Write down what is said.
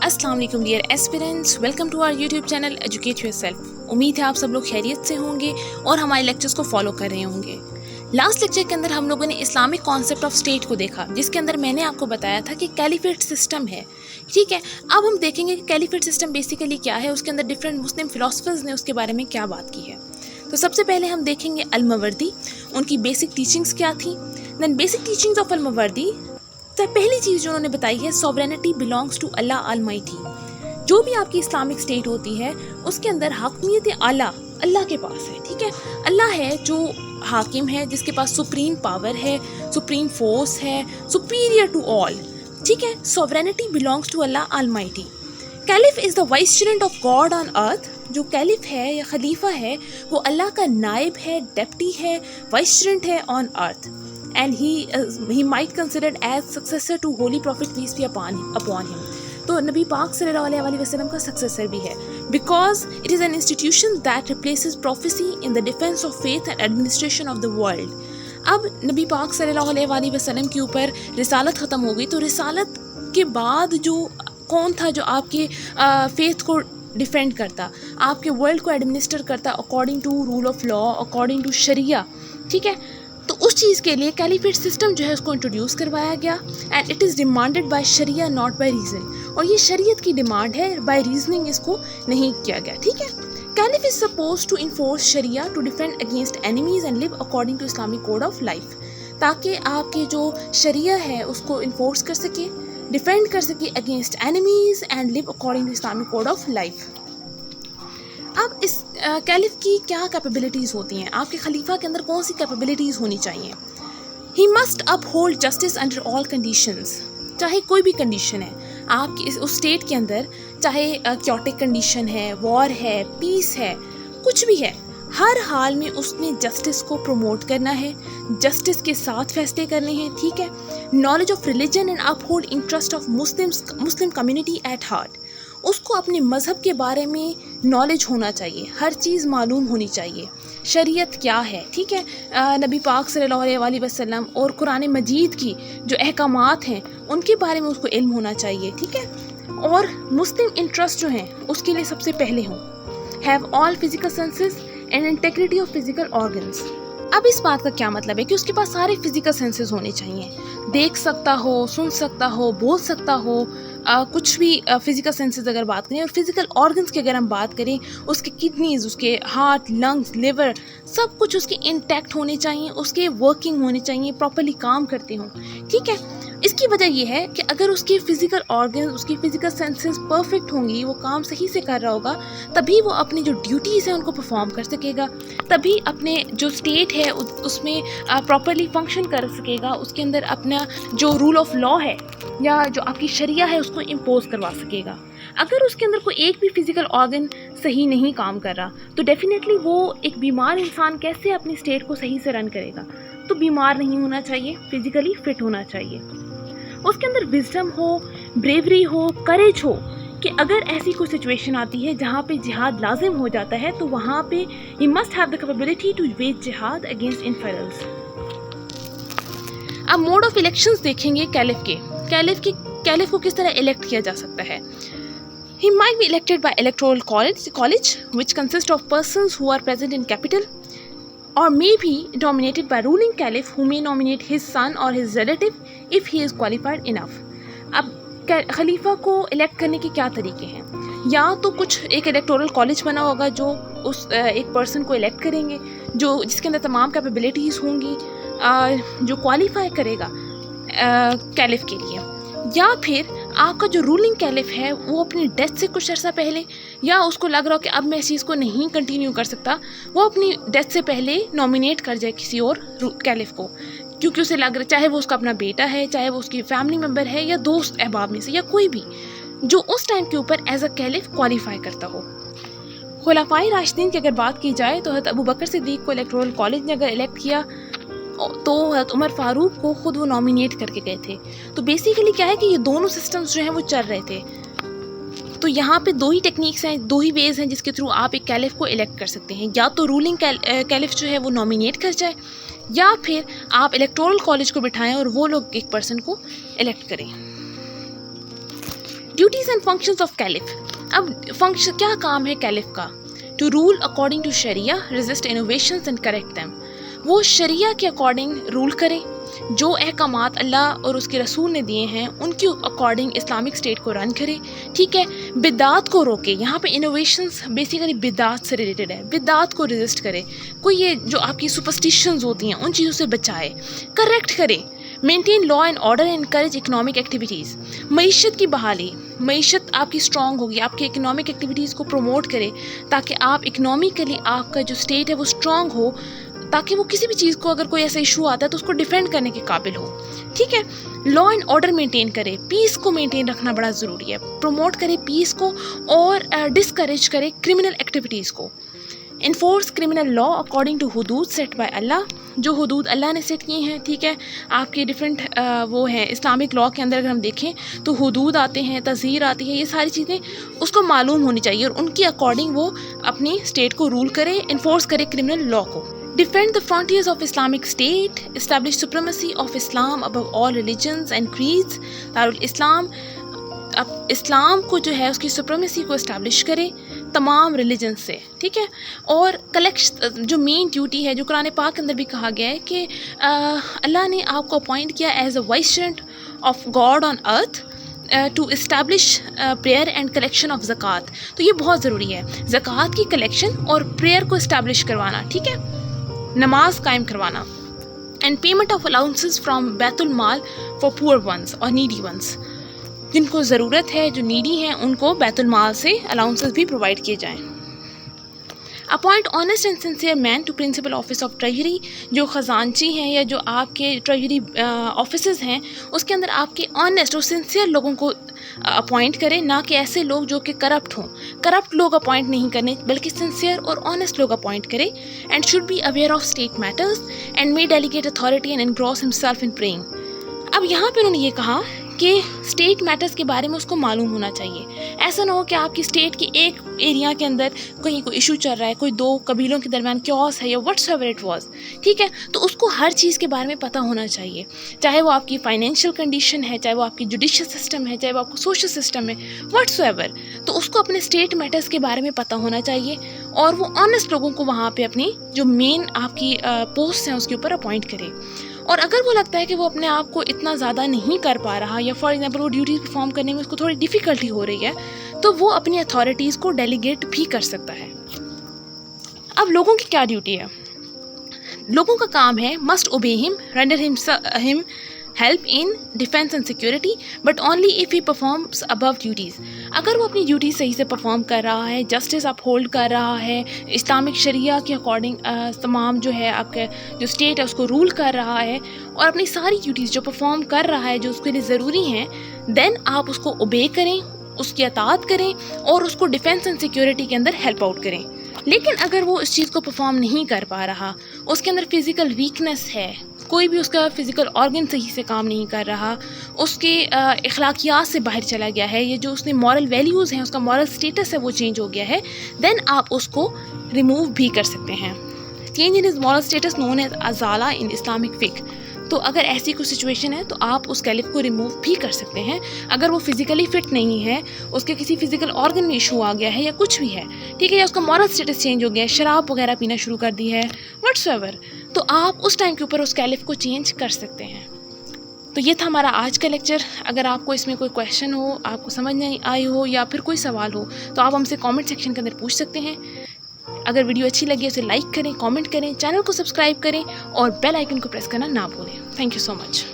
अस्सलाम वालेकुम dear aspirants, welcome to our YouTube channel educate yourself. उम्मीद है आप सब लोग खैरियत से होंगे और हमारे लेक्चर्स को फॉलो कर रहे होंगे। लास्ट लेक्चर के अंदर हम लोगों ने इस्लामिक कॉन्सेप्ट ऑफ स्टेट को देखा, जिसके अंदर मैंने आपको बताया था कि कैलिफेट सिस्टम है। ठीक है, अब हम देखेंगे कि कैलिफेट सिस्टम बेसिकली क्या है, उसके अंदर डिफरेंट मुस्लिम फिलोसफर्स ने उसके बारे में क्या बात की है। तो सबसे पहले हम देखेंगे अल-मावर्दी, उनकी बेसिक टीचिंग्स क्या थी। Then basic teachings of Al-Mawardi, तो पहली चीज़ जो उन्होंने बताई है, sovereignty belongs to Allah Almighty. जो भी आपकी इस्लामिक स्टेट होती है उसके अंदर हकमियत आला अल्लाह के पास है। ठीक है, अल्लाह है जो हाकिम है, जिसके पास सुप्रीम पावर है, सुप्रीम फोर्स है, सुपीरियर टू ऑल। ठीक है, sovereignty belongs to Allah Almighty. Caliph is the vice resident of God on earth. जो कैलिफ है या खलीफा है वो अल्लाह का नायब है, डेप्टी है, वाइस रेजिडेंट है on earth. And he might considered as successor to Holy Prophet peace be upon him. तो नबी पाक सल्लल्लाहु अलैहि वसल्लम का सक्सेसर भी है, because it is an institution that replaces prophecy in the defense of faith and administration of the world. अब नबी पाक सल्लल्लाहु अलैहि वसल्लम के ऊपर रिसालत ख़त्म हो गई, तो रिसालत के बाद जो कौन था जो आपके फेथ को डिफेंड करता, आपके वर्ल्ड को एडमिनिस्टर करता according to rule of law, according to शरिया। ठीक है, तो उस चीज़ के लिए कैलिफेट सिस्टम जो है उसको इंट्रोड्यूस करवाया गया, and it is demanded by sharia not by reason. और ये शरीयत की डिमांड है, बाय रीजनिंग इसको नहीं किया गया। ठीक है, caliph is suppose to enforce sharia to defend against enemies and live according to Islamic code of life, ताकि आपके जो शरिया है उसको इन्फोर्स कर सके, डिफेंड कर सके against enemies and live according to Islamic code of life. अब इस कैलिफ की क्या कैपेबिलिटीज़ होती हैं, आपके खलीफा के अंदर कौन सी कैपेबिलिटीज़ होनी चाहिए। He must uphold justice under all conditions. चाहे कोई भी कंडीशन है आपकी उस स्टेट के अंदर, चाहे क्योटिक कंडीशन है, वॉर है, पीस है, कुछ भी है, हर हाल में उसने जस्टिस को प्रमोट करना है, जस्टिस के साथ फैसले करने हैं। ठीक है, knowledge of religion and uphold interest of Muslim community at heart. उसको अपने मज़हब के बारे में नॉलेज होना चाहिए, हर चीज़ मालूम होनी चाहिए, शरीयत क्या है। ठीक है, नबी पाक सल्लल्लाहु अलैहि वसल्लम और कुरान मजीद की जो अहकामात हैं उनके बारे में उसको इल्म होना चाहिए। ठीक है, और मुस्लिम इंटरेस्ट जो हैं उसके लिए सबसे पहले हों। Have all physical senses and integrity of physical organs. अब इस बात का क्या मतलब है कि उसके पास सारे फिजिकल सेंसेस होने चाहिए, देख सकता हो, सुन सकता हो, बोल सकता हो, कुछ भी फिज़िकल सेंसेस अगर बात करें। और फिज़िकल ऑर्गन्स की अगर हम बात करें, उसके किडनीज़, उसके हार्ट, लंग्स, लिवर, सब कुछ उसके इंटैक्ट होने चाहिए, उसके वर्किंग होने चाहिए, प्रॉपर्ली काम करते हों। ठीक है, इसकी वजह यह है कि अगर उसके फ़िज़िकल ऑर्गन्स, उसकी फ़िज़िकल सेंसेस परफेक्ट होंगी, वो काम सही से कर रहा होगा, तभी वो अपनी जो ड्यूटीज़ हैं उनको परफॉर्म कर सकेगा, तभी अपने जो स्टेट है उसमें प्रॉपर्ली फंक्शन कर सकेगा, उसके अंदर अपना जो रूल ऑफ लॉ है या जो आपकी शरिया है उसको इम्पोज करवा सकेगा। अगर उसके अंदर कोई एक भी फिज़िकल ऑर्गन सही नहीं काम कर रहा, तो डेफिनेटली वो एक बीमार इंसान कैसे अपनी स्टेट को सही से रन करेगा। तो बीमार नहीं होना चाहिए, फिज़िकली फिट होना चाहिए, उसके अंदर विजडम हो, ब्रेवरी हो, करेज हो, कि अगर ऐसी कोई सिचुएशन आती है जहाँ पे जिहाद लाजिम हो जाता है तो वहाँ पे ही must have the capability to wage jihad against infidels. अब मोड ऑफ इलेक्शंस देखेंगे कैलिफ के। कैलिफ को किस तरह इलेक्ट किया जा सकता है। He might be elected by electoral college which consists of persons who are present in capital, or may be nominated by ruling caliph who may nominate his son or his relative if he is qualified enough. अब खलीफा को elect करने के क्या तरीके हैं, या तो कुछ एक इलेक्टोरल कॉलेज बना होगा जो उस एक पर्सन को इलेक्ट करेंगे, जो जिसके अंदर तमाम कैपेबिलिटीज़ होंगी, जो क्वालिफाई करेगा कैलिफ के लिए, या फिर आपका जो रूलिंग कैलिफ है वो अपनी डेथ से कुछ अर्सा पहले, या उसको लग रहा हो कि अब मैं इस चीज़ को नहीं कंटिन्यू कर सकता, वो अपनी डेथ से पहले नॉमिनेट कर जाए किसी और कैलिफ को, क्योंकि उसे लग रहा, चाहे वो उसका अपना बेटा है, चाहे वो उसकी फैमिली मेम्बर है, या दोस्त अहबाब में से, या कोई भी जो उस टाइम के ऊपर एज अ कैलिफ क्वालिफाई करता हो। खुलाफाए राशिदीन की अगर बात की जाए तो हज़रत अबू बकर सिद्दीक़ को इलेक्टोरल कॉलेज ने अगर इलेक्ट किया तो हज़रत उमर फ़ारूक को ख़ुद वो नॉमिनेट करके गए थे। तो बेसिकली क्या है कि ये दोनों सिस्टम्स जो हैं वो चल रहे थे। तो यहाँ पे दो ही टेक्निक्स हैं, दो ही वेज़ हैं जिसके थ्रू आप एक कैलिफ को इलेक्ट कर सकते हैं, या तो रूलिंग कैलिफ जो है वो नॉमिनेट कर जाए, या फिर आप इलेक्टोरल कॉलेज को बिठाएं और वो लोग एक पर्सन को इलेक्ट करें। Duties and functions of caliph. अब फंक्शन क्या काम है कैलिफ का? To rule according to sharia, resist innovations and correct them. वो शरिया के अकॉर्डिंग रूल करे, जो अहकामात अल्लाह और उसके रसूल ने दिए हैं उनके अकॉर्डिंग इस्लामिक स्टेट को रन करे. ठीक है, बिदात को रोके. यहाँ पे इनोवेशंस बेसिकली बिदात से रिलेटेड है. बिदात को रेजिस्ट करे, कोई ये जो आपकी सुपरस्टिशंस होती हैं उन चीज़ों से बचाए. करेक्ट करे. Maintain law and order and encourage economic activities. मईशत की बहाली, मईशत आपकी स्ट्रॉन्ग होगी, आपकी इकनॉमिक एक्टिविटीज़ को प्रमोट करे ताकि आप इकनॉमिकली आपका जो स्टेट है वो स्ट्रॉन्ग हो, ताकि वो किसी भी चीज़ को अगर कोई ऐसा इशू आता है तो उसको डिफेंड करने के काबिल हो. ठीक है. लॉ एंड ऑर्डर मेंटेन करे, पीस को मेंटेन रखना बड़ा ज़रूरी है. प्रमोट करे पीस को और डिस्करेज करे क्रिमिनल एक्टिविटीज़ को. Enforce criminal law according to हुदूद सेट बाय अल्लाह. जो हुदूद अल्लाह ने सेट किए हैं, ठीक है, आपके डिफरेंट वो हैं इस्लामिक लॉ के अंदर. अगर हम देखें तो हुदूद आते हैं, तज़हीर आती है, ये सारी चीज़ें उसको मालूम होनी चाहिए और उनके अकॉर्डिंग वो अपनी स्टेट को रूल करे, इन्फोर्स करे क्रिमिनल लॉ को. Defend the frontiers of Islamic State, establish supremacy of Islam above all religions and creeds. दारुल इस्लाम, अब इस्लाम को जो है उसकी सुप्रीमेसी को इस्टेब्लिश करे तमाम रिलीजन से. ठीक है. और कलेक्शन जो मेन ड्यूटी है, जो कुरान पाक के अंदर भी कहा गया है कि अल्लाह ने आपको अपॉइंट किया as a vicegerent of God on earth to establish prayer and collection of ज़कात. तो ये बहुत ज़रूरी है, ज़कात की कलेक्शन और प्रेयर को इस्टेब्लिश करवाना. ठीक है, नमाज कायम करवाना. And payment of allowances from बैतुल माल फॉर पुअर वंस और नीडी वंस. जिनको ज़रूरत है, जो नीडी हैं, उनको बैतुल माल से अलाउंसेस भी प्रोवाइड किए जाएँ. Appoint honest and sincere man to principal office of treasury. जो ख़जानची हैं या जो आपके ट्रेजरी ऑफिसर्स हैं उसके अंदर आपके ऑनेस्ट और सिंसियर लोगों को अपॉइंट करें, ना कि ऐसे लोग जो कि करप्ट हों. करप्ट लोग अपॉइंट नहीं करने बल्कि सिंसियर और ऑनेस्ट लोग अपॉइंट करें. And should be aware of state matters and may delegate authority and engross himself in praying. अब यहाँ पर उन्होंने ये कहा कि स्टेट मैटर्स के बारे में उसको मालूम होना चाहिए. ऐसा ना हो कि आपकी स्टेट के एक एरिया के अंदर कहीं कोई इशू चल रहा है, कोई दो कबीलों के दरमियान क्योस है या व्हाट्सएवर इट वाज. ठीक है, तो उसको हर चीज़ के बारे में पता होना चाहिए, चाहे वो आपकी फाइनेंशियल कंडीशन है, चाहे वो आपकी जुडिशियल सिस्टम है, चाहे वो आपका सोशल सिस्टम है, व्हाट्सएवर. तो उसको अपने स्टेट मैटर्स के बारे में पता होना चाहिए और वो ऑनेस्ट लोगों को वहाँ पर अपनी जो मेन आपकी पोस्ट हैं उसके ऊपर अपॉइंट करे. और अगर वो लगता है कि वो अपने आप को इतना ज़्यादा नहीं कर पा रहा या फॉर एग्जांपल वो ड्यूटीज़ परफॉर्म करने में उसको थोड़ी डिफ़िकल्टी हो रही है, तो वो अपनी अथॉरिटीज़ को डेलीगेट भी कर सकता है. अब लोगों की क्या ड्यूटी है? लोगों का काम है मस्ट ओबे him, render him help in defence and security but only if he performs above duties. अगर वो अपनी ड्यूटी सही से परफॉर्म कर रहा है, जस्टिस अप होल्ड कर रहा है, इस्लामिक शरिया के अकॉर्डिंग तमाम जो है आपके जो स्टेट है उसको रूल कर रहा है और अपनी सारी ड्यूटीज़ जो परफॉर्म कर रहा है जो उसके लिए ज़रूरी हैं, देन आप उसको ओबे करें, उसकी अतात करें और उसको डिफेंस एंड सिक्योरिटी के अंदर हेल्प आउट करें. लेकिन अगर वो इस चीज़ को परफॉर्म नहीं कर पा रहा, उसके अंदर फ़िज़िकल वीकनेस है, कोई भी उसका फ़िज़िकल ऑर्गन सही से काम नहीं कर रहा, उसके अखलाकियात से बाहर चला गया है, ये जो उसने मॉरल वैल्यूज़ हैं, उसका मॉरल स्टेटस है वो चेंज हो गया है, देन आप उसको रिमूव भी कर सकते हैं. Change in his moral status known as अजाला इन इस्लामिक फ़िक़्ह. तो अगर ऐसी कोई सिचुएशन है तो आप उस कैलिफ को रिमूव भी कर सकते हैं. अगर वो फिज़िकली फ़िट नहीं है, उसके किसी फिज़िकल ऑर्गन में इशू आ गया है या कुछ भी है, ठीक है, या उसका मॉरल स्टेटस चेंज हो गया है, शराब वगैरह पीना शुरू कर दी है, व्हाट्सएवर, तो आप उस टाइम के ऊपर उस कैलिफ को चेंज कर सकते हैं. तो ये था हमारा आज का लेक्चर. अगर आपको इसमें कोई क्वेश्चन हो, आपको समझ नहीं आई हो या फिर कोई सवाल हो तो आप हमसे कमेंट सेक्शन के अंदर पूछ सकते हैं. अगर वीडियो अच्छी लगी उसे लाइक करें, कमेंट करें, चैनल को सब्सक्राइब करें और बेल आइकन को प्रेस करना ना भूलें. Thank you so much.